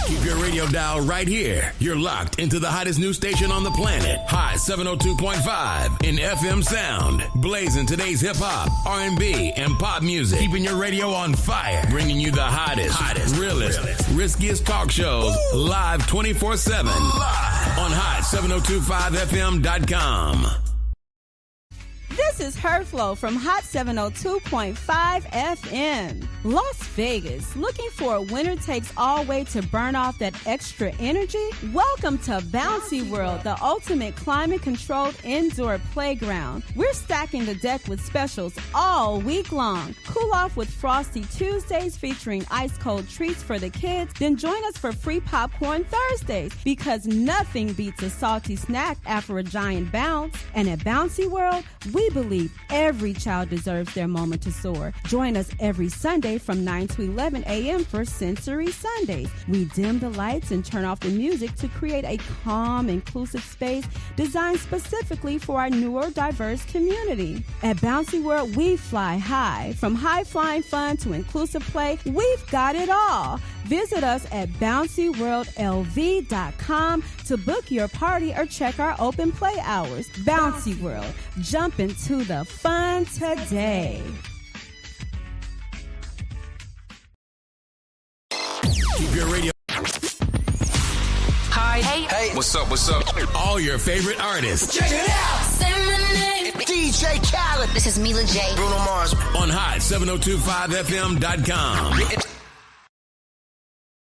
Keep your radio dial right here. You're locked into the hottest news station on the planet. Hot 702.5 in FM sound. Blazing today's hip-hop, R&B, and pop music. Keeping your radio on fire. Bringing you the hottest, realest, riskiest talk shows live 24/7 on hot7025fm.com. This is Herflow from Hot 702.5 FM. Las Vegas, looking for a winner-takes-all way to burn off that extra energy? Welcome to Bouncy World, the ultimate climate-controlled indoor playground. We're stacking the deck with specials all week long. Cool off with Frosty Tuesdays featuring ice-cold treats for the kids, then join us for free popcorn Thursdays, because nothing beats a salty snack after a giant bounce. And at Bouncy World, we believe every child deserves their moment to soar. Join us every Sunday from 9 to 11 a.m. for Sensory Sundays. We dim the lights and turn off the music to create a calm, inclusive space designed specifically for our newer, diverse community. At Bouncy World, we fly high. From high-flying fun to inclusive play, we've got it all. Visit us at bouncyworldlv.com to book your party or check our open play hours. Bouncy World, jump into the fun today. Keep your radio. Hi. Hey. What's up? All your favorite artists. Check it out. Say my name. DJ Khaled. This is Mila J. Bruno Mars. On hot7025fm.com.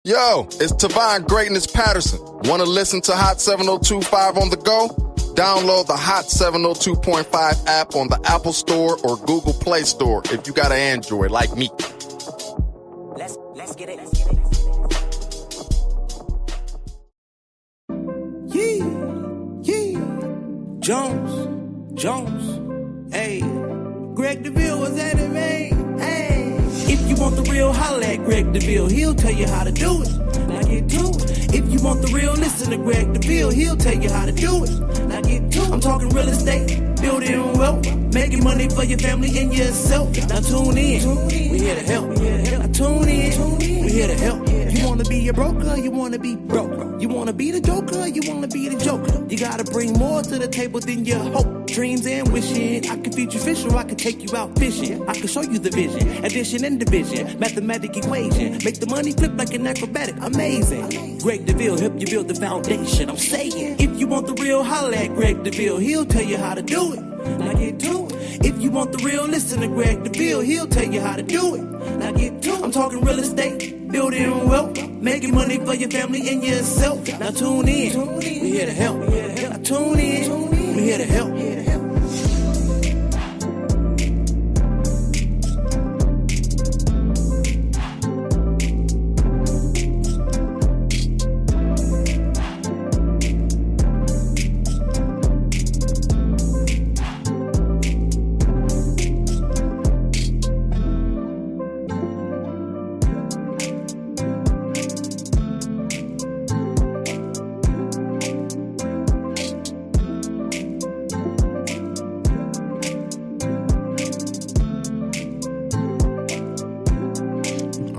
Yo, it's Tavon Greatness Patterson. Want to listen to Hot 702.5 on the go? Download the Hot 702.5 app on the Apple Store or Google Play Store if you got an Android like me. Let's get it. Yeah. Jones. Hey, Greg Deville was at it, man. Hey, if you want the real, holla at Greg Deville. He'll tell you how to do it. Now get to it. If you want the real, listen to Greg Deville. He'll tell you how to do it. Now get to it. I'm talking real estate, building wealth, making money for your family and yourself. Now tune in. We here to help. Now tune in. We here to help. You wanna be a broker, you wanna be broke. You wanna be the joker, you wanna be the joker. You gotta bring more to the table than your hope, dreams and wishing. I can feed you fish or I can take you out fishing. I can show you the vision, addition and division, mathematic equation. Make the money flip like an acrobatic, amazing. Greg Deville help you build the foundation. I'm saying, if you want the real, holla at Greg Deville. He'll tell you how to do it. Now get to it. If you want the real, listen to Greg Deville. He'll tell you how to do it. Now get to it. I'm talking real estate, building wealth, making money for your family and yourself. Now tune in. We here to help. Now tune in. We here to help.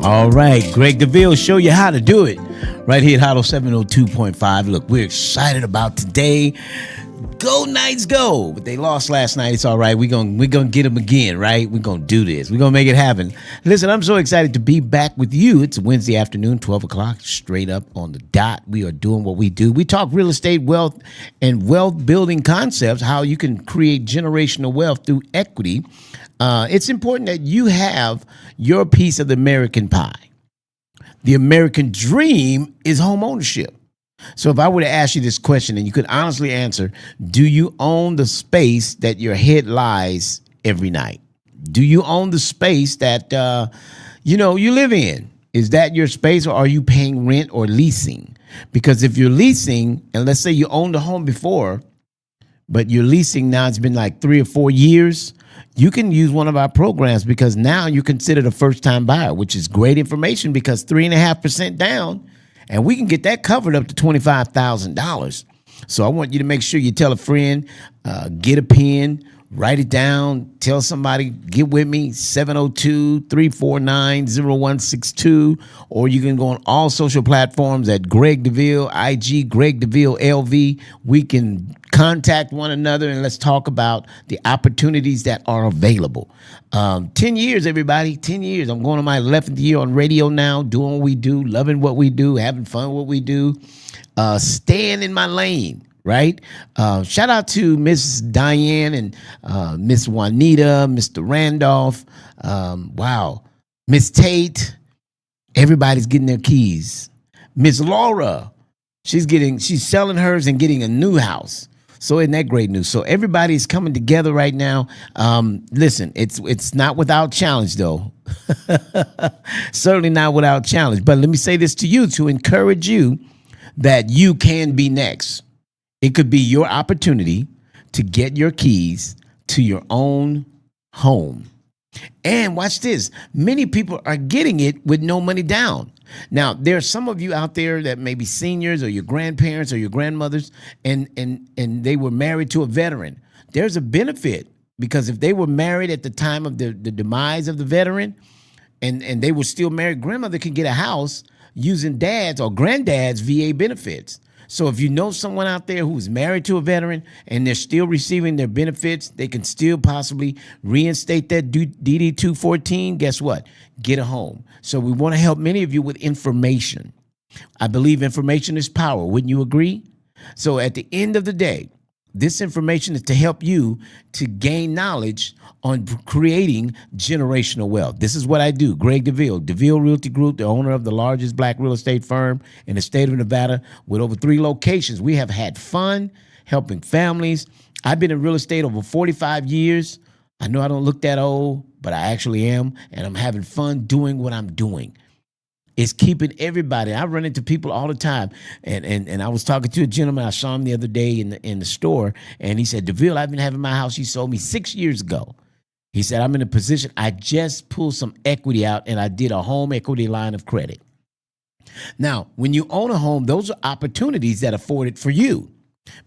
All right, Greg Deville, show you how to do it right here at Hot 702.5. Look, we're excited about today. Go Knights, go! But they lost last night. It's all right. We're gonna get them again, right? We're gonna do this. We're gonna make it happen. Listen, I'm so excited to be back with you. It's Wednesday afternoon, 12 o'clock, straight up on the dot. We are doing what we do. We talk real estate, wealth, and wealth building concepts, how you can create generational wealth through equity. It's important that you have your piece of the American pie. The American dream is home ownership. So if I were to ask you this question and you could honestly answer, do you own the space that your head lies every night? Do you own the space that, you live in? Is that your space, or are you paying rent or leasing? Because if you're leasing, and let's say you owned a home before, but you're leasing now, it's been like 3 or 4 years, you can use one of our programs because now you're considered a first-time buyer, which is great information because 3.5% down, and we can get that covered up to $25,000. So I want you to make sure you tell a friend, get a pen, Write it down. Tell somebody, get with me, 702-349-0162. Or you can go on all social platforms at Greg Deville, IG, Greg Deville, LV. We can contact one another and let's talk about the opportunities that are available. 10 years, everybody, 10 years. I'm going on my 11th year on radio now, doing what we do, loving what we do, having fun with what we do, staying in my lane. Right? Shout out to Miss Diane and Miss Juanita, Mr. Randolph. Wow. Miss Tate. Everybody's getting their keys. Miss Laura, she's selling hers and getting a new house. So isn't that great news? So everybody's coming together right now. Listen, it's not without challenge though. Certainly not without challenge. But let me say this to you to encourage you that you can be next. It could be your opportunity to get your keys to your own home. And watch this. Many people are getting it with no money down. Now, there are some of you out there that may be seniors or your grandparents or your grandmothers, and they were married to a veteran. There's a benefit because if they were married at the time of the demise of the veteran and they were still married, grandmother can get a house using dad's or granddad's VA benefits. So if you know someone out there who's married to a veteran and they're still receiving their benefits, they can still possibly reinstate that DD 214. Guess what? Get a home. So we want to help many of you with information. I believe information is power. Wouldn't you agree? So at the end of the day, this information is to help you to gain knowledge on creating generational wealth. This is what I do. Greg Deville, Deville Realty Group, the owner of the largest black real estate firm in the state of Nevada with over 3 locations. We have had fun helping families. I've been in real estate over 45 years. I know I don't look that old, but I actually am, and I'm having fun doing what I'm doing. It's keeping everybody. I run into people all the time. And I was talking to a gentleman. I saw him the other day in the store, and he said, Deville, I've been having my house you sold me 6 years ago. He said, I'm in a position, I just pulled some equity out, and I did a home equity line of credit. Now, when you own a home, those are opportunities that are afforded for you.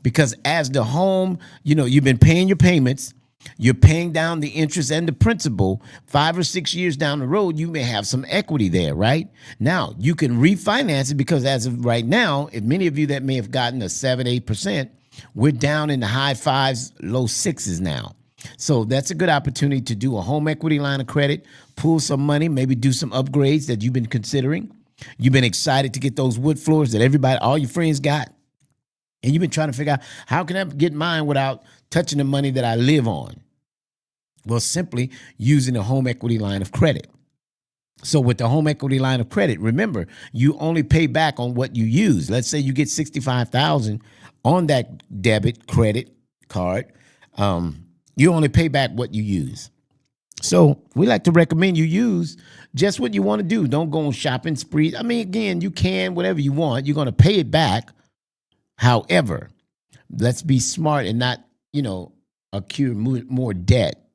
Because as the home, you've been paying your payments, you're paying down the interest and the principal. 5 or 6 years down the road, you may have some equity there, right? Now, you can refinance it because as of right now, if many of you that may have gotten a 7-8%, we're down in the high 5s, low 6s now. So that's a good opportunity to do a home equity line of credit, pull some money, maybe do some upgrades that you've been considering. You've been excited to get those wood floors that all your friends got. And you've been trying to figure out, how can I get mine without touching the money that I live on? Well, simply using a home equity line of credit. So with the home equity line of credit, remember, you only pay back on what you use. Let's say you get $65,000 on that debit credit card. You only pay back what you use. So we like to recommend you use just what you want to do. Don't go on shopping sprees. I mean, again, you can, whatever you want. You're going to pay it back. However, let's be smart and not, accrue more debt,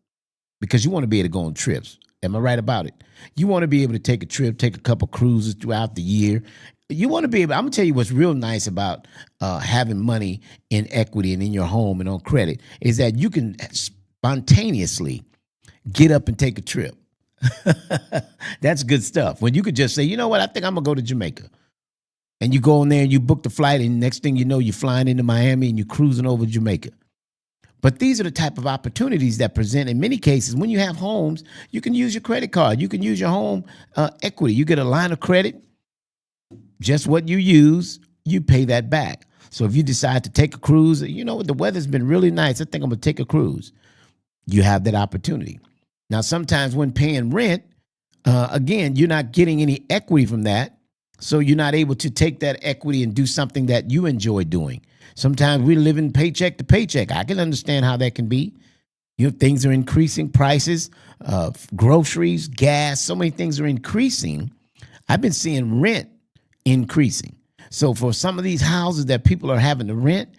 because you want to be able to go on trips. Am I right about it? You want to be able to take a trip, take a couple cruises throughout the year. You want to be able, I'm going to tell you what's real nice about having money in equity and in your home and on credit is that you can spontaneously get up and take a trip. That's good stuff. When you could just say, you know what, I think I'm going to go to Jamaica. And you go in there and you book the flight, and next thing you know, you're flying into Miami and you're cruising over Jamaica. But these are the type of opportunities that present in many cases. When you have homes, you can use your credit card. You can use your home equity. You get a line of credit. Just what you use, you pay that back. So if you decide to take a cruise, you know what, the weather's been really nice, I think I'm going to take a cruise. You have that opportunity. Now, sometimes when paying rent, again, you're not getting any equity from that. So you're not able to take that equity and do something that you enjoy doing. Sometimes we're living paycheck to paycheck. I can understand how that can be. Things are increasing, prices, groceries, gas, so many things are increasing. I've been seeing rent increasing. So for some of these houses that people are having to rent,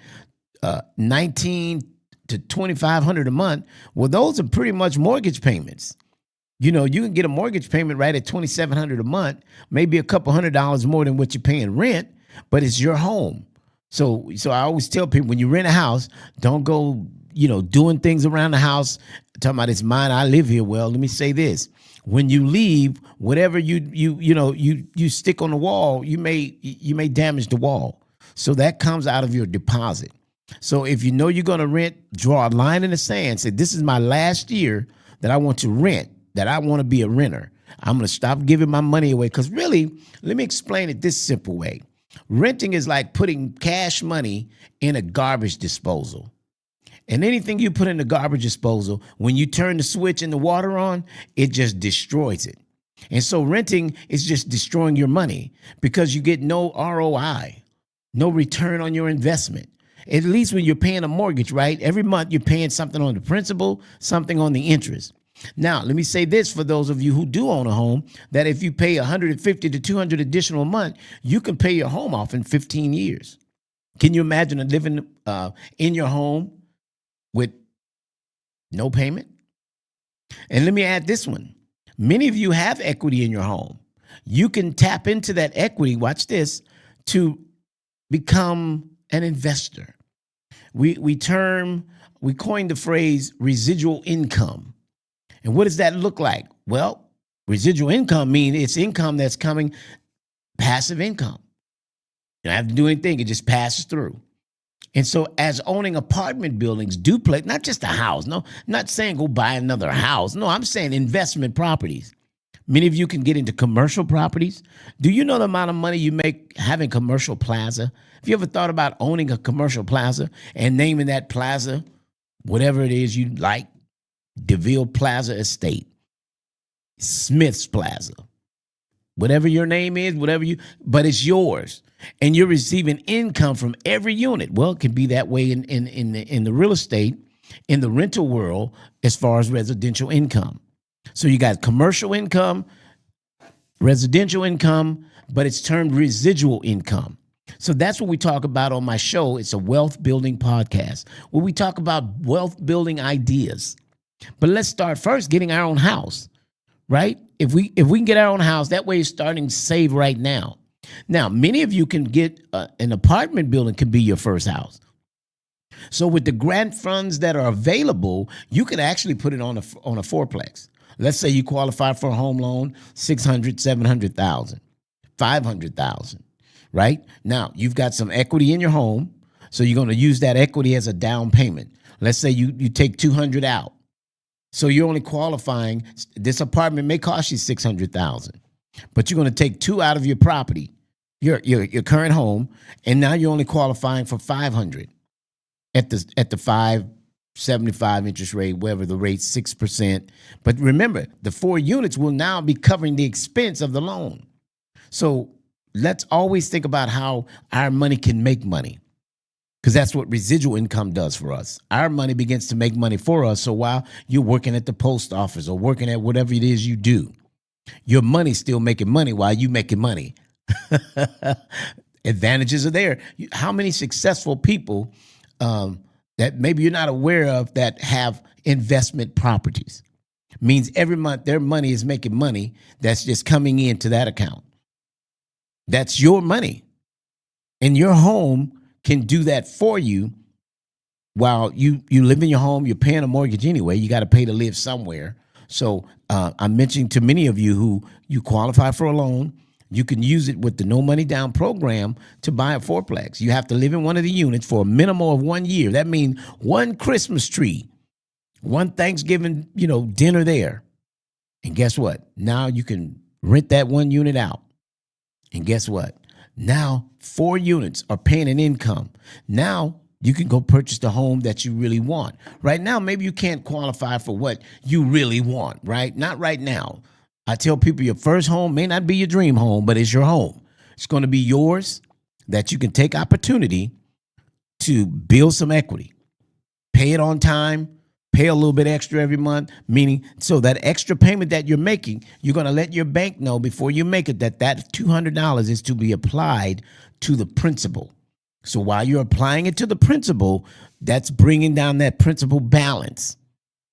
$1,900 to $2,500 a month, well, those are pretty much mortgage payments. You can get a mortgage payment right at $2,700 a month, maybe a couple $100 more than what you're paying rent, but it's your home. So I always tell people, when you rent a house, don't go doing things around the house, talking about it's mine, I live here. Well, let me say this. When you leave, whatever you stick on the wall, you may damage the wall. So that comes out of your deposit. So if you know you're going to rent, draw a line in the sand, say, this is my last year that I want to rent, that I want to be a renter. I'm going to stop giving my money away. Because really, let me explain it this simple way. Renting is like putting cash money in a garbage disposal. And anything you put in the garbage disposal, when you turn the switch and the water on, it just destroys it. And so renting is just destroying your money because you get no ROI, no return on your investment. At least when you're paying a mortgage, right? Every month you're paying something on the principal, something on the interest. Now, let me say this for those of you who do own a home, that if you pay $150 to $200 additional a month, you can pay your home off in 15 years. Can you imagine living in your home with no payment? And let me add this one. Many of you have equity in your home. You can tap into that equity, watch this, to become an investor. We coined the phrase residual income. And what does that look like? Well, residual income means it's income that's coming, passive income. You don't have to do anything. It just passes through. And so as owning apartment buildings, duplex, not just a house. No, I'm not saying go buy another house. No, I'm saying investment properties. Many of you can get into commercial properties. Do you know the amount of money you make having commercial plaza? Have you ever thought about owning a commercial plaza and naming that plaza whatever it is you like? Deville Plaza Estate, Smith's Plaza, whatever your name is, but it's yours. And you're receiving income from every unit. Well, it can be that way in the real estate, in the rental world, as far as residential income. So you got commercial income, residential income, but it's termed residual income. So that's what we talk about on my show. It's a wealth building podcast where we talk about wealth building ideas. But let's start first getting our own house, right? If we can get our own house, that way you're starting to save right now. Now, many of you can get an apartment building could be your first house. So with the grant funds that are available, you can actually put it on a fourplex. Let's say you qualify for a home loan, $600,000, $700,000, $500,000, right? Now, you've got some equity in your home, so you're going to use that equity as a down payment. Let's say you take $200,000 out. So you're only qualifying, this apartment may cost you $600,000, but you're going to take $200,000 out of your property, your current home, and now you're only qualifying for $500,000 at the 5.75 interest rate, whatever the rate, 6%. But remember, the 4 units will now be covering the expense of the loan. So let's always think about how our money can make money, because that's what residual income does for us. Our money begins to make money for us. So while you're working at the post office or working at whatever it is you do, your money's still making money while you making money. Advantages are there. How many successful people that maybe you're not aware of that have investment properties? Means every month their money is making money that's just coming into that account. That's your money. And your home can do that for you while you live in your home. You're paying a mortgage anyway. You got to pay to live somewhere. So I'm mentioning to many of you who you qualify for a loan, you can use it with the no money down program to buy a fourplex. You have to live in one of the units for a minimum of 1 year. That means one Christmas tree, one Thanksgiving, dinner there. And guess what? Now you can rent that 1 unit out. And guess what? Now 4 units are paying an income. Now you can go purchase the home that you really want. Right now, maybe you can't qualify for what you really want, right? Not right now. I tell people your first home may not be your dream home, but it's your home. It's going to be yours that you can take opportunity to build some equity, pay it on time, pay a little bit extra every month, meaning so that extra payment that you're making, you're going to let your bank know before you make it that $200 is to be applied to the principal. So while you're applying it to the principal, that's bringing down that principal balance,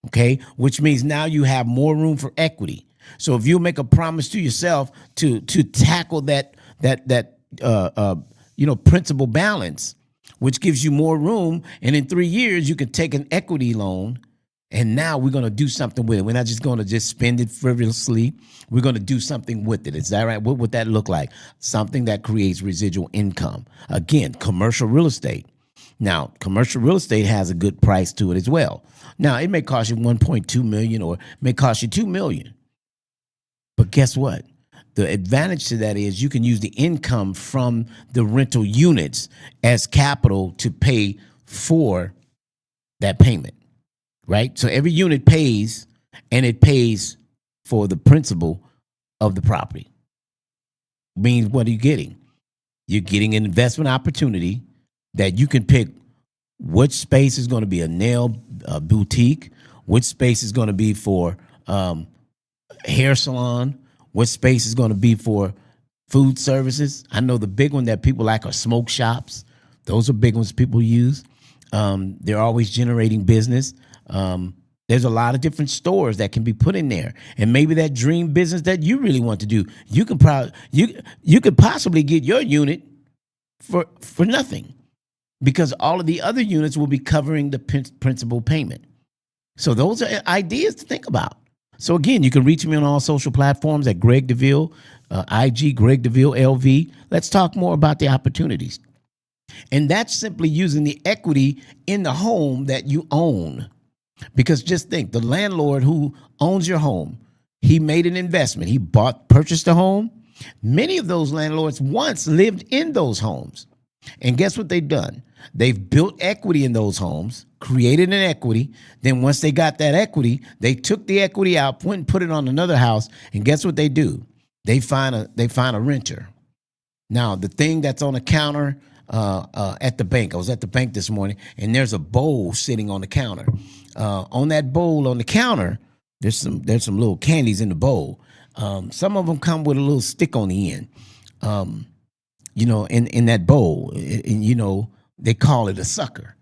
okay? Which means now you have more room for equity. So if you make a promise to yourself to tackle that principal balance, which gives you more room. And in 3 years, you can take an equity loan. And now we're going to do something with it. We're not just going to just spend it frivolously. We're going to do something with it. Is that right? What would that look like? Something that creates residual income. Again, commercial real estate. Now, commercial real estate has a good price to it as well. Now, it may cost you $1.2 million or it may cost you $2 million. But guess what? The advantage to that is you can use the income from the rental units as capital to pay for that payment. Right? So every unit pays, and it pays for the principal of the property. Means what are you getting? You're getting an investment opportunity that you can pick which space is going to be a nail boutique, which space is going to be for hair salon, what space is going to be for food services. I know the big one that people like are smoke shops. Those are big ones people use. They're always generating business. There's a lot of different stores that can be put in there, and maybe that dream business that you really want to do, you can you could possibly get your unit for nothing, because all of the other units will be covering the principal payment. So those are ideas to think about. So again, you can reach me on all social platforms at Greg Deville, IG Greg Deville LV. Let's talk more about the opportunities, and that's simply using the equity in the home that you own. Because just think, the landlord who owns your home, he made an investment. He purchased a home. Many of those landlords once lived in those homes. And guess what they've done? They've built equity in those homes, created an equity. Then once they got that equity, they took the equity out, went and put it on another house. And guess what they do? They find a renter. Now, the thing that's on the counter at the bank, I was at the bank this morning, and there's a bowl sitting on the counter. On that bowl on the counter, there's some little candies in the bowl. Some of them come with a little stick on the end. In that bowl, and they call it a sucker.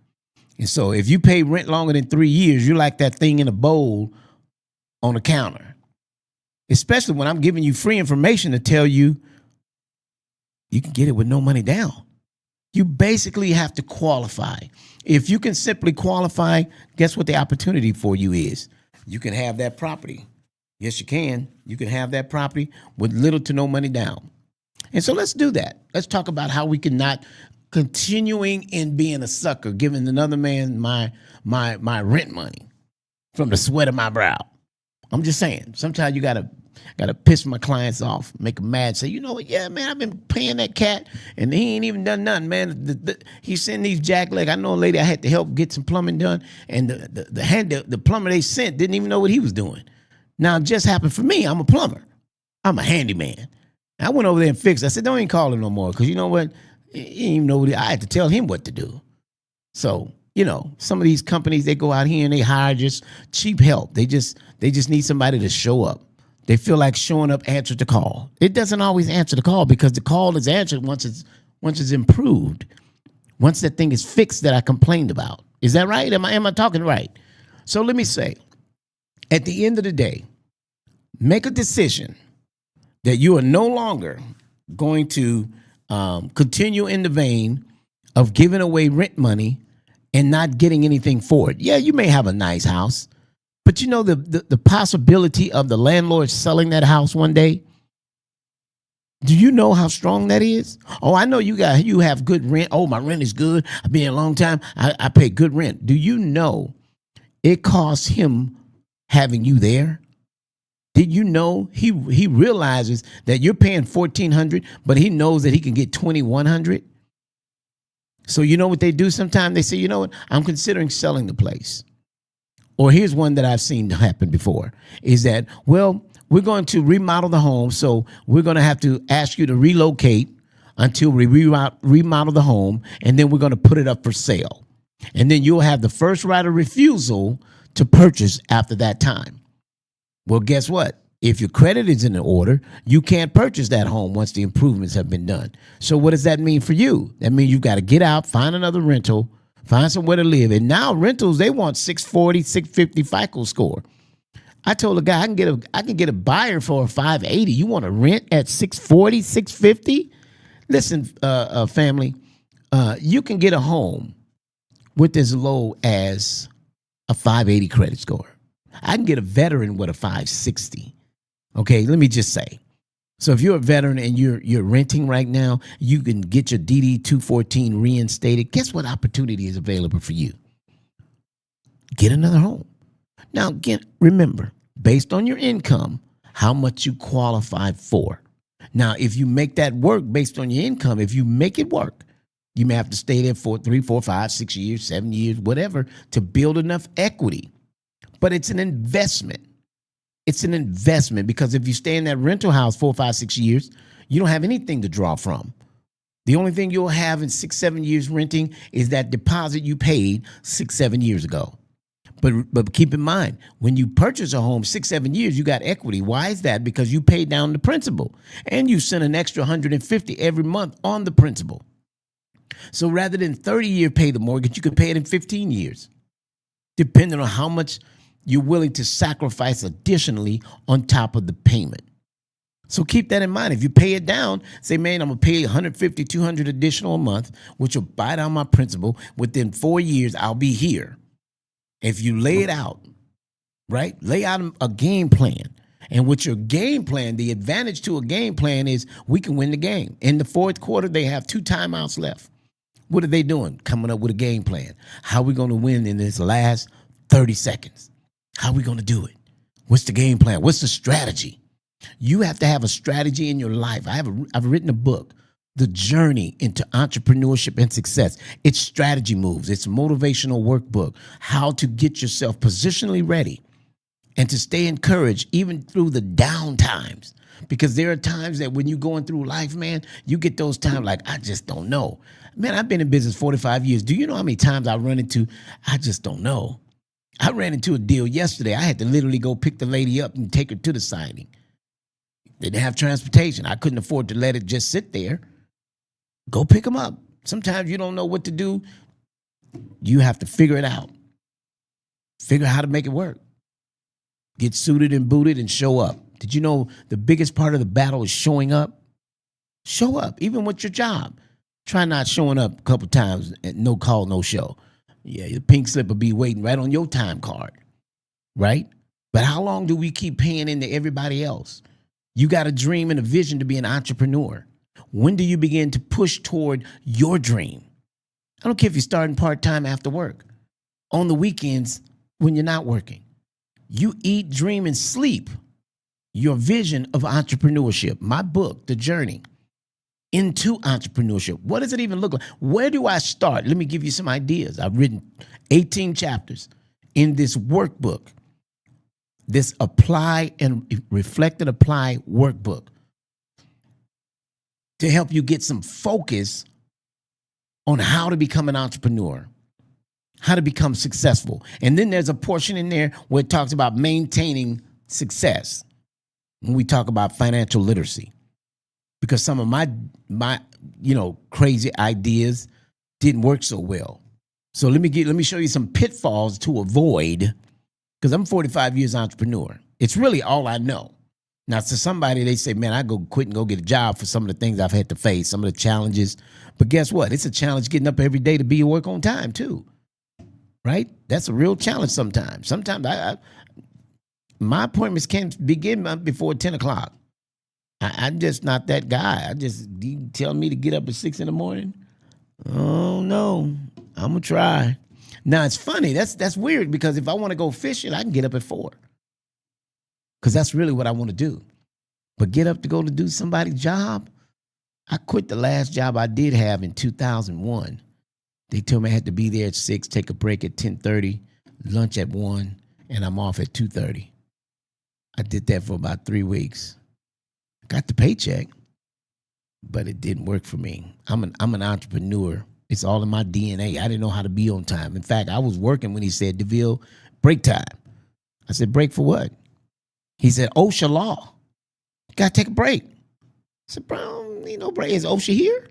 And so if you pay rent longer than 3 years, you're like that thing in a bowl on the counter. Especially when I'm giving you free information to tell you you can get it with no money down. You basically have to qualify. If you can simply qualify, guess what the opportunity for you is? You can have that property. Yes, you can. You can have that property with little to no money down. And so let's do that. Let's talk about how we can not continuing in being a sucker, giving another man my rent money from the sweat of my brow. I'm just saying, sometimes you gotta piss my clients off, make them mad, say, you know what, yeah, man, I've been paying that cat, and he ain't even done nothing, man. He sent these jackleg. I know a lady I had to help get some plumbing done, and the plumber they sent didn't even know what he was doing. Now, it just happened for me. I'm a plumber. I'm a handyman. I went over there and fixed it. I said, don't even call him no more, because you know what? He didn't even know I had to tell him what to do. So, some of these companies, they go out here and they hire just cheap help. They just need somebody to show up. They feel like showing up answers the call. It doesn't always answer the call, because the call is answered once it's improved, once that thing is fixed that I complained about. Is that right? Am I talking right? So let me say, at the end of the day, make a decision that you are no longer going to continue in the vein of giving away rent money and not getting anything for it. Yeah, you may have a nice house, but the possibility of the landlord selling that house one day, do you know how strong that is? Oh, I know you have good rent. Oh, my rent is good. I've been here a long time. I pay good rent. Do you know it costs him having you there? Did you know he realizes that you're paying $1,400, but he knows that he can get $2,100? So you know what they do sometimes? They say, you know what? I'm considering selling the place. Or here's one that I've seen happen before, is that, well, we're going to remodel the home, so we're going to have to ask you to relocate until we remodel the home, and then we're going to put it up for sale. And then you'll have the first right of refusal to purchase after that time. Well, guess what? If your credit is in order, you can't purchase that home once the improvements have been done. So what does that mean for you? That means you've got to get out, find another rental, find somewhere to live. And now rentals, they want 640, 650 FICO score. I told a guy, I can get a buyer for a 580. You want to rent at 640, 650? Listen, family, You can get a home with as low as a 580 credit score. I can get a veteran with a 560. Okay, let me just say. So if you're a veteran and you're renting right now, you can get your DD 214 reinstated. Guess what opportunity is available for you? Get another home. Now, again, remember, based on your income, how much you qualify for. Now, if you make that work based on your income, if you make it work, you may have to stay there for 3, 4, 5, 6 years, 7 years, whatever, to build enough equity. But it's an investment. It's an investment because if you stay in that rental house 4, 5, 6 years, you don't have anything to draw from. The only thing you'll have in 6, 7 years renting is that deposit you paid 6, 7 years ago. But keep in mind, when you purchase a home 6, 7 years, you got equity. Why is that? Because you paid down the principal and you send an extra $150 every month on the principal. So rather than 30-year pay the mortgage, you could pay it in 15 years, depending on how much you're willing to sacrifice additionally on top of the payment. So keep that in mind. If you pay it down, say, man, I'm going to pay $150, $200 additional a month, which will buy down my principal. Within 4 years, I'll be here. If you lay it out, right, lay out a game plan. And with your game plan, the advantage to a game plan is we can win the game. In the fourth quarter, they have 2 timeouts left. What are they doing? Coming up with a game plan. How are we going to win in this last 30 seconds? How are we going to do it? What's the game plan? What's the strategy? You have to have a strategy in your life. I've written a book, The Journey into Entrepreneurship and Success. It's strategy moves. It's a motivational workbook, how to get yourself positionally ready and to stay encouraged even through the down times. Because there are times that when you're going through life, man, you get those times like, I just don't know. Man, I've been in business 45 years. Do you know how many times I run into, I just don't know? I ran into a deal yesterday. I had to literally go pick the lady up and take her to the signing. Didn't have transportation. I couldn't afford to let it just sit there. Go pick them up. Sometimes you don't know what to do. You have to figure it out. Figure out how to make it work. Get suited and booted and show up. Did you know the biggest part of the battle is showing up? Show up, even with your job. Try not showing up a couple times and no call, no show. Yeah, your pink slip will be waiting right on your time card, right? But how long do we keep paying into everybody else? You got a dream and a vision to be an entrepreneur. When do you begin to push toward your dream? I don't care if you're starting part-time after work. On the weekends when you're not working. You eat, dream, and sleep your vision of entrepreneurship. My book, The Journey into Entrepreneurship. What does it even look like? Where do I start? Let me give you some ideas. I've written 18 chapters in this workbook, this apply and reflect and apply workbook to help you get some focus on how to become an entrepreneur, how to become successful. And then there's a portion in there where it talks about maintaining success when we talk about financial literacy. Because some of my crazy ideas didn't work so well. So let me show you some pitfalls to avoid, because I'm 45 years entrepreneur. It's really all I know. Now, to somebody, they say, man, I go quit and go get a job for some of the things I've had to face, some of the challenges. But guess what? It's a challenge getting up every day to be at work on time, too. Right? That's a real challenge sometimes. Sometimes my appointments can't begin before 10 o'clock. I'm just not that guy. You tell me to get up at 6 in the morning? Oh, no. I'm going to try. Now, it's funny. That's weird because if I want to go fishing, I can get up at 4. Because that's really what I want to do. But get up to go to do somebody's job? I quit the last job I did have in 2001. They told me I had to be there at 6, take a break at 10:30, lunch at 1, and I'm off at 2:30. I did that for about 3 weeks. Got the paycheck, but it didn't work for me. I'm an entrepreneur. It's all in my DNA. I didn't know how to be on time. In fact, I was working when he said, Deville, break time. I said, break for what? He said, OSHA law. You got to take a break. I said, bro, ain't no break. Is OSHA here?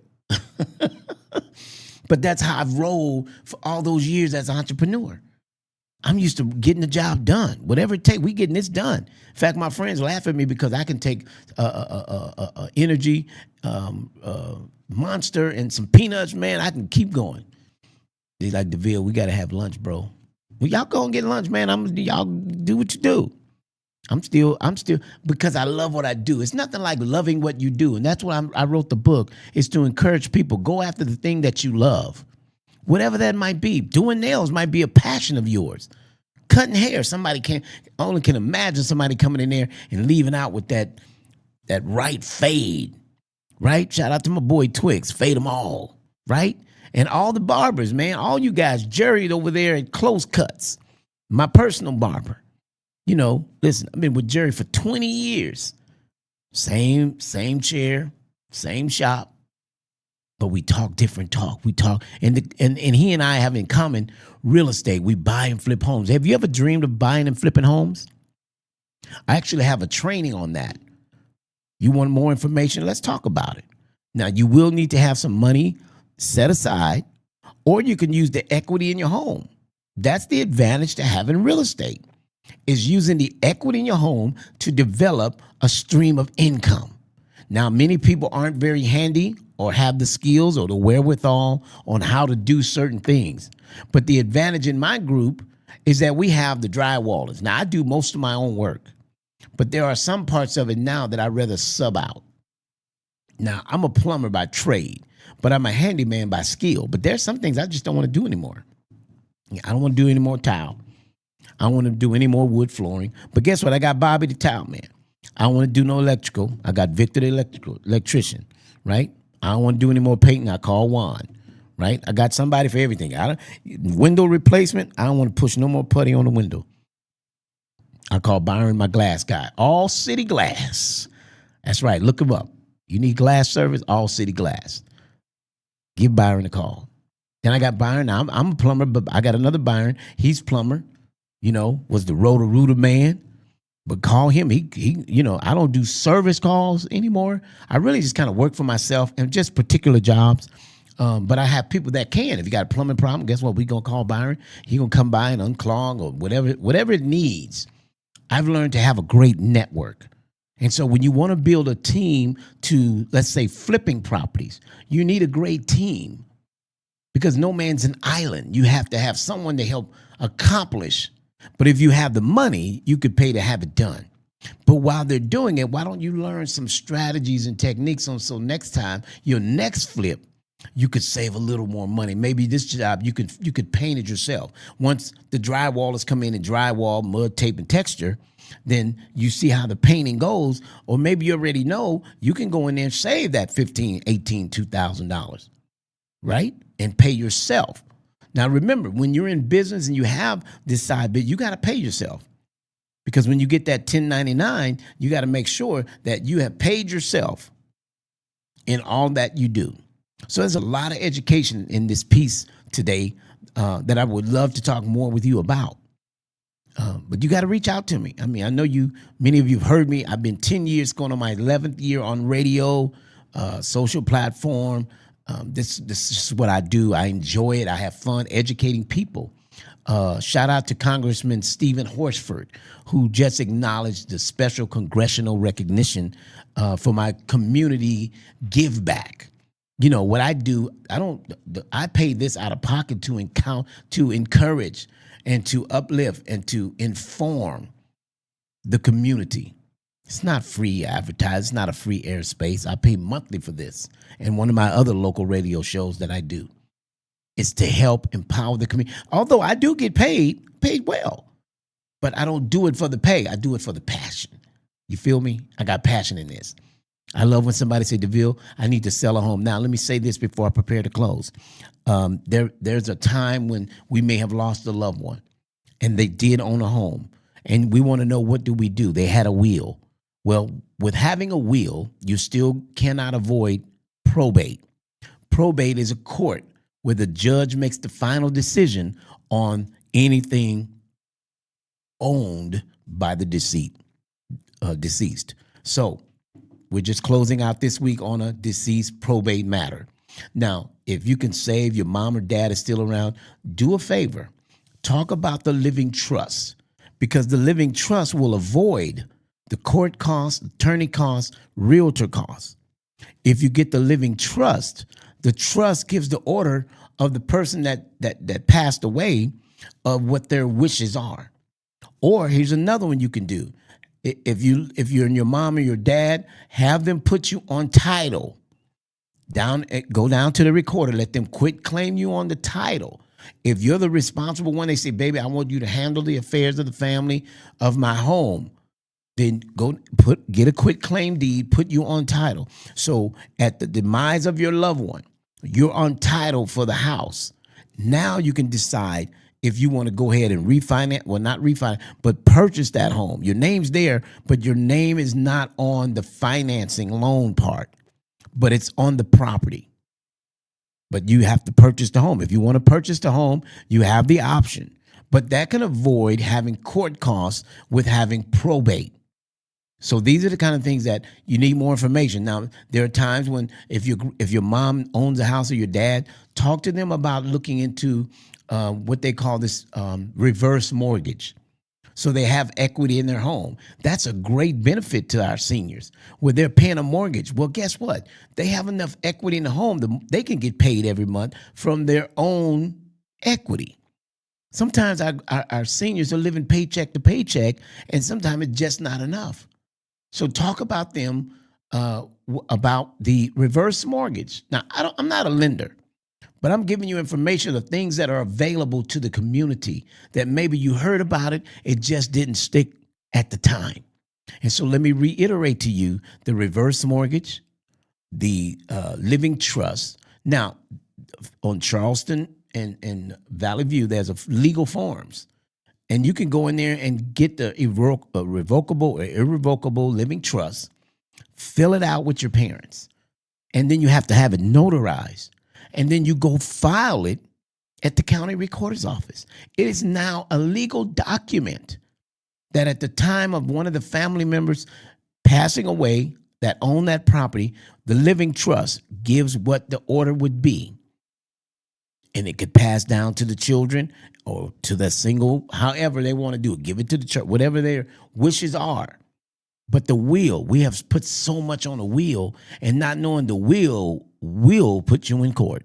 But that's how I've rolled for all those years as an entrepreneur. I'm used to getting the job done. Whatever it takes, we getting this done. In fact, my friends laugh at me because I can take energy, Monster and some peanuts, man, I can keep going. He's like, Deville, we got to have lunch, bro. Well, y'all go and get lunch, man. Y'all do what you do. I'm still, because I love what I do. It's nothing like loving what you do. And that's why I wrote the book, is to encourage people, go after the thing that you love. Whatever that might be. Doing nails might be a passion of yours. Cutting hair, somebody only can imagine somebody coming in there and leaving out with that right fade, right? Shout out to my boy Twix, fade them all, right? And all the barbers, man, all you guys, Jerry over there at Close Cuts, my personal barber. You know, listen, I've been with Jerry for 20 years. Same chair, same shop, but we talk different talk. We talk, and he and I have in common real estate. We buy and flip homes. Have you ever dreamed of buying and flipping homes? I actually have a training on that. You want more information? Let's talk about it. Now, you will need to have some money set aside, or you can use the equity in your home. That's the advantage to having real estate, is using the equity in your home to develop a stream of income. Now, many people aren't very handy or have the skills or the wherewithal on how to do certain things. But the advantage in my group is that we have the drywallers. Now, I do most of my own work, but there are some parts of it now that I'd rather sub out. Now, I'm a plumber by trade, but I'm a handyman by skill. But there's some things I just don't want to do anymore. I don't want to do any more tile. I don't want to do any more wood flooring. But guess what? I got Bobby the tile man. I don't want to do no electrical. I got Victor the electrician, right? I don't want to do any more painting. I call Juan, right? I got somebody for everything. Window replacement, I don't want to push no more putty on the window. I call Byron my glass guy. All City Glass. That's right. Look him up. You need glass service, All City Glass. Give Byron a call. Then I got Byron. Now, I'm a plumber, but I got another Byron. He's plumber. You know, was the Roto-Rooter man. But call him. He, you know, I don't do service calls anymore. I really just kind of work for myself and just particular jobs. But I have people that can. If you got a plumbing problem, guess what? We're going to call Byron. He's going to come by and unclog or whatever it needs. I've learned to have a great network. And so when you want to build a team to, let's say, flipping properties, you need a great team, because no man's an island. You have to have someone to help accomplish. But if you have the money, you could pay to have it done. But while they're doing it, why don't you learn some strategies and techniques so next time, your next flip, you could save a little more money. Maybe this job, you could paint it yourself. Once the drywallers come in and drywall, mud, tape, and texture, then you see how the painting goes. Or maybe you already know you can go in there and save that $1,500, $1,800, $2,000, right? And pay yourself. Now, remember, when you're in business and you have this side bit, you got to pay yourself. Because when you get that 1099, you got to make sure that you have paid yourself in all that you do. So there's a lot of education in this piece today that I would love to talk more with you about. But you got to reach out to me. I mean, I know many of you have heard me. I've been 10 years, going on my 11th year on radio, social platform. This is what I do. I enjoy it. I have fun educating people. Shout out to Congressman Stephen Horsford, who just acknowledged the special congressional recognition for my community give back. You know what I do? I pay this out of pocket to encourage and to uplift and to inform the community. It's not free advertising. It's not a free airspace. I pay monthly for this. And one of my other local radio shows that I do is to help empower the community. Although I do get paid well, but I don't do it for the pay. I do it for the passion. You feel me? I got passion in this. I love when somebody say, Deville, I need to sell a home. Now, let me say this before I prepare to close. There's a time when we may have lost a loved one, and they did own a home. And we want to know, what do we do? They had a will. Well, with having a will, you still cannot avoid probate. Probate is a court where the judge makes the final decision on anything owned by the deceased. So we're just closing out this week on a deceased probate matter. Now, if you can save, your mom or dad is still around, do a favor. Talk about the living trust, because the living trust will avoid the court costs, attorney costs, realtor costs. If you get the living trust, the trust gives the order of the person that passed away of what their wishes are. Or here's another one you can do. If you're in your mom or your dad, have them put you on title. Go down to the recorder. Let them quit claim you on the title. If you're the responsible one, they say, baby, I want you to handle the affairs of the family of my home. Then get a quit claim deed, put you on title. So at the demise of your loved one, you're on title for the house. Now you can decide if you want to go ahead and refinance, well, not refinance, but purchase that home. Your name's there, but your name is not on the financing loan part, but it's on the property. But you have to purchase the home. If you want to purchase the home, you have the option. But that can avoid having court costs with having probate. So these are the kind of things that you need more information. Now, there are times when if your mom owns a house or your dad, talk to them about looking into what they call this reverse mortgage. So they have equity in their home. That's a great benefit to our seniors where they're paying a mortgage. Well, guess what? They have enough equity in the home that they can get paid every month from their own equity. Sometimes our seniors are living paycheck to paycheck, and sometimes it's just not enough. So talk about them about the reverse mortgage. Now, I'm not a lender, but I'm giving you information of things that are available to the community that maybe you heard about it, it just didn't stick at the time. And so let me reiterate to you the reverse mortgage, the living trust. Now, on Charleston and Valley View, there's legal forms. And you can go in there and get the revocable or irrevocable living trust, fill it out with your parents, and then you have to have it notarized. And then you go file it at the county recorder's office. It is now a legal document that at the time of one of the family members passing away that own that property, the living trust gives what the order would be. And it could pass down to the children or to the single, however they want to do it. Give it to the church, whatever their wishes are. But the will, we have put so much on the will, and not knowing the will put you in court.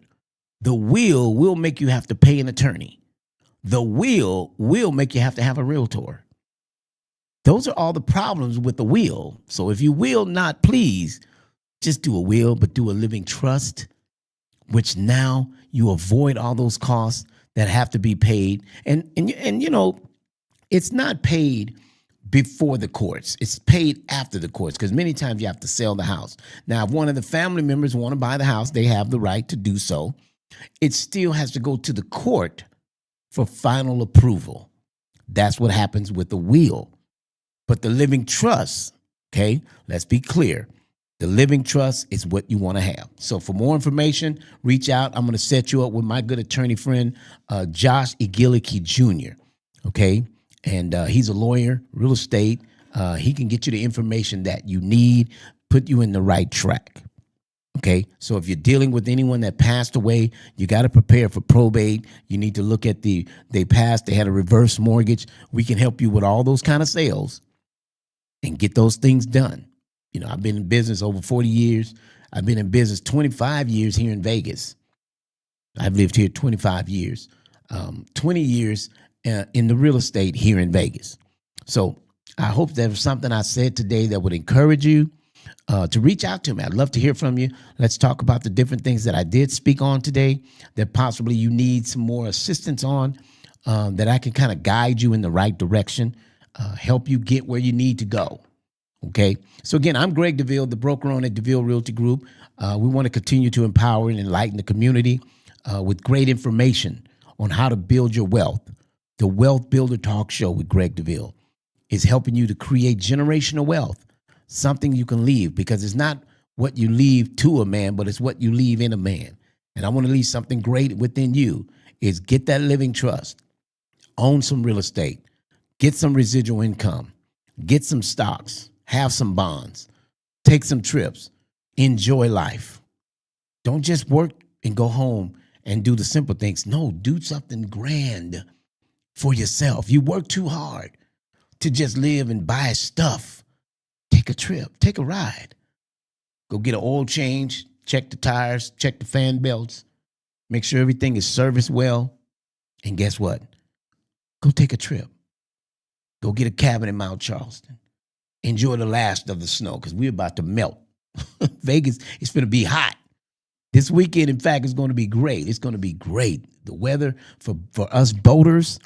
The will make you have to pay an attorney. The will make you have to have a realtor. Those are all the problems with the will. So if you will not, please just do a will, but do a living trust, which now you avoid all those costs that have to be paid. And you know, it's not paid before the courts. It's paid after the courts because many times you have to sell the house. Now, if one of the family members want to buy the house, they have the right to do so. It still has to go to the court for final approval. That's what happens with the will. But the living trust, okay, let's be clear. The living trust is what you want to have. So for more information, reach out. I'm going to set you up with my good attorney friend, Josh Igiliki Jr., okay? And he's a lawyer, real estate. He can get you the information that you need, put you in the right track. Okay, so if you're dealing with anyone that passed away, you got to prepare for probate. You need to look at they passed, they had a reverse mortgage. We can help you with all those kind of sales and get those things done. You know, I've been in business over 40 years. I've been in business 25 years here in Vegas. I've lived here 25 years, 20 years in the real estate here in Vegas. So I hope there was something I said today that would encourage you to reach out to me. I'd love to hear from you. Let's talk about the different things that I did speak on today that possibly you need some more assistance on, that I can kind of guide you in the right direction, help you get where you need to go. Okay. So again, I'm Greg Deville, the broker owner at Deville Realty Group. We want to continue to empower and enlighten the community with great information on how to build your wealth. The Wealth Builder Talk Show with Greg Deville is helping you to create generational wealth, something you can leave, because it's not what you leave to a man, but it's what you leave in a man. And I want to leave something great within you is get that living trust, own some real estate, get some residual income, get some stocks, have some bonds, take some trips, enjoy life. Don't just work and go home and do the simple things. No, do something grand for yourself. You work too hard to just live and buy stuff. Take a trip, take a ride. Go get an oil change, check the tires, check the fan belts, make sure everything is serviced well. And guess what? Go take a trip. Go get a cabin in Mount Charleston. Enjoy the last of the snow because we're about to melt. Vegas is going to be hot. This weekend, in fact, is going to be great. It's going to be great. The weather for us boaters,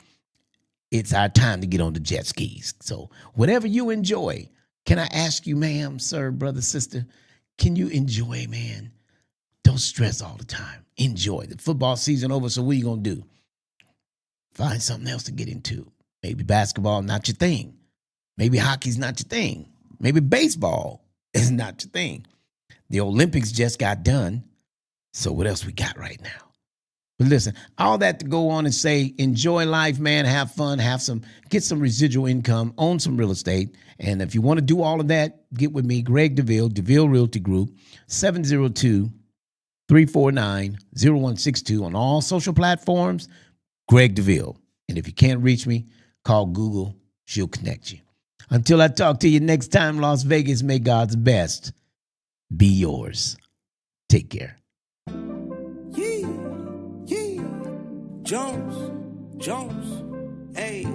it's our time to get on the jet skis. So whatever you enjoy, can I ask you, ma'am, sir, brother, sister, can you enjoy, man? Don't stress all the time. Enjoy. The football season over, so what are you going to do? Find something else to get into. Maybe basketball, not your thing. Maybe hockey's not your thing. Maybe baseball is not your thing. The Olympics just got done. So what else we got right now? But listen, all that to go on and say, enjoy life, man. Have fun. Get some residual income. Own some real estate. And if you want to do all of that, get with me, Greg Deville, Deville Realty Group, 702-349-0162 on all social platforms. Greg Deville. And if you can't reach me, call Google. She'll connect you. Until I talk to you next time, Las Vegas, may God's best be yours. Take care. Jones, hey,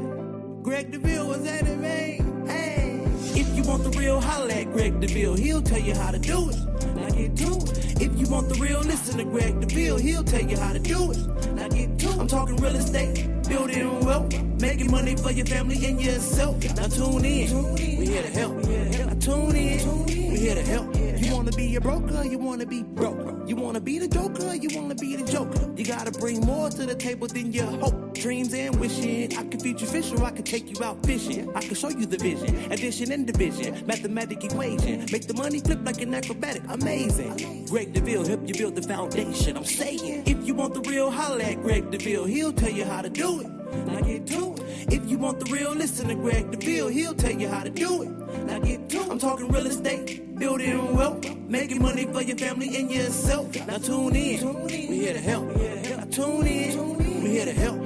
Greg Deville was at it, man, hey. If you want the real, holla at Greg Deville, he'll tell you how to do it. Now get to it. If you want the real, listen to Greg Deville, he'll tell you how to do it. Now get to it. I'm talking real estate, building wealth, making money for your family and yourself. Now tune in, we here to help. Now tune in, we here to help. You wanna be a broker, you wanna be broke. You wanna be the joker, you wanna be the joker. You gotta bring more to the table than your hope, dreams and wishing. I can feed you fish or I can take you out fishing. I can show you the vision, addition and division, mathematic equation. Make the money flip like an acrobatic, amazing. Greg Deville help you build the foundation. I'm saying, if you want the real, holla at Greg Deville. He'll tell you how to do it. Now get to it. If you want the real, listen to Greg Deville. He'll tell you how to do it. Now get to it. I'm talking real estate, building wealth, making money for your family and yourself. Now tune in, we here to help. Now tune in, we here to help.